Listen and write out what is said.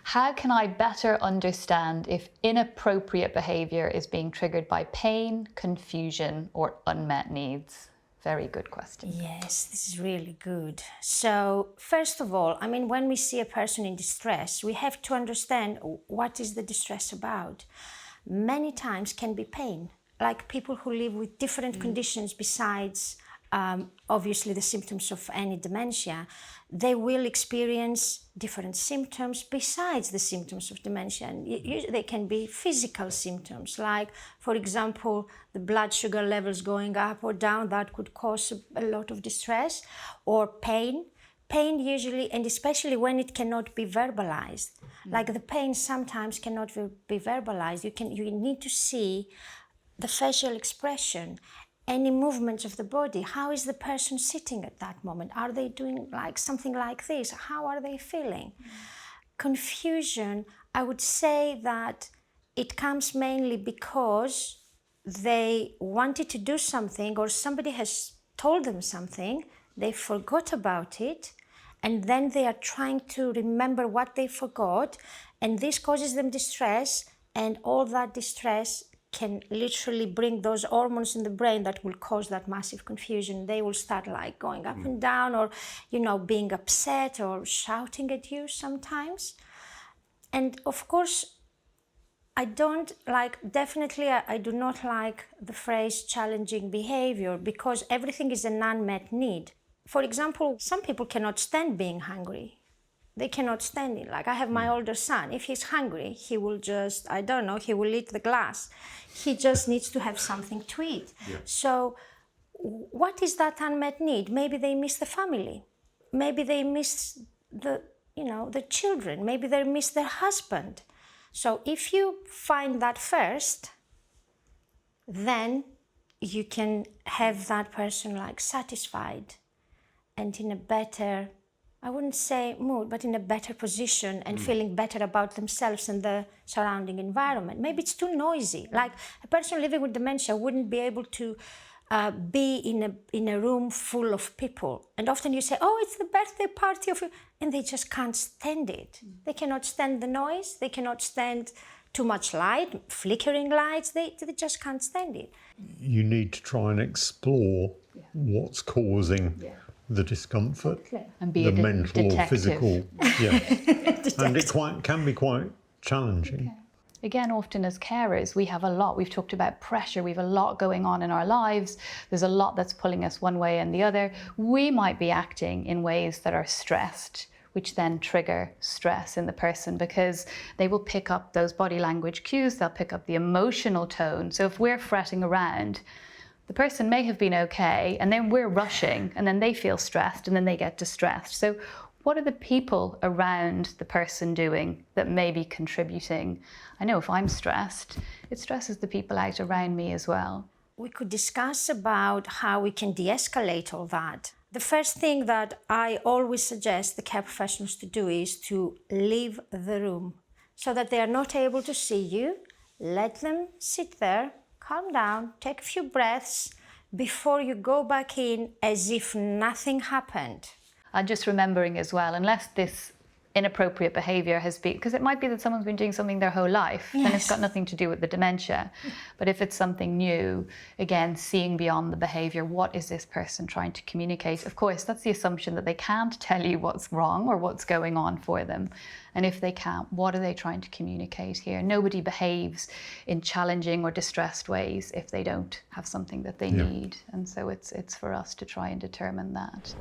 How can I better understand if inappropriate behaviour is being triggered by pain, confusion, or unmet needs? Very good question. Yes, this is really good. So first of all, when we see a person in distress, we have to understand what is the distress about. Many times can be pain, like people who live with different conditions besides obviously the symptoms of any dementia. They will experience different symptoms besides the symptoms of dementia. And they can be physical symptoms, like, for example, the blood sugar levels going up or down. That could cause a lot of distress. Or pain. Pain usually, and especially when it cannot be verbalized. Like the pain sometimes cannot be verbalized. You need to see the facial expression, any movements of the body. How is the person sitting at that moment? Are they doing like something like this? How are they feeling? Confusion, I would say that it comes mainly because they wanted to do something, or somebody has told them something, they forgot about it, and then they are trying to remember what they forgot, and this causes them distress, and all that distress can literally bring those hormones in the brain that will cause that massive confusion. They will start like going up and down, or being upset or shouting at you sometimes. And of course, I do not like the phrase challenging behavior, because everything is an unmet need. For example, some people cannot stand being hungry. They cannot stand it. Like, I have my older son. If he's hungry, he will just, he will eat the glass. He just needs to have something to eat. Yeah. So what is that unmet need? Maybe they miss the family. Maybe they miss the children. Maybe they miss their husband. So if you find that first, then you can have that person like satisfied and in a better, I wouldn't say mood, but in a better position and feeling better about themselves and the surrounding environment. Maybe it's too noisy. Like, a person living with dementia wouldn't be able to be in a room full of people. And often you say, oh, it's the birthday party of you, and they just can't stand it. They cannot stand the noise. They cannot stand too much light, flickering lights. They just can't stand it. You need to try and explore what's causing the discomfort, and be the a mental or physical, and it can be quite challenging. Okay. Again, often as carers, we have a lot. We've talked about pressure. We have a lot going on in our lives. There's a lot that's pulling us one way and the other. We might be acting in ways that are stressed, which then trigger stress in the person, because they will pick up those body language cues. They'll pick up the emotional tone. So if we're fretting around, the person may have been okay, and then we're rushing, and then they feel stressed, and then they get distressed. So what are the people around the person doing that may be contributing? I know if I'm stressed, it stresses the people out around me as well. We could discuss about how we can de-escalate all that. The first thing that I always suggest the care professionals to do is to leave the room, so that they are not able to see you. Let them sit there, calm down, take a few breaths before you go back in as if nothing happened. I'm just remembering as well, unless this inappropriate behaviour has been, because it might be that someone's been doing something their whole life, then it's got nothing to do with the dementia. But if it's something new, again, seeing beyond the behaviour, what is this person trying to communicate? Of course, that's the assumption that they can't tell you what's wrong or what's going on for them. And if they can't, what are they trying to communicate here? Nobody behaves in challenging or distressed ways if they don't have something that they need. And so it's for us to try and determine that.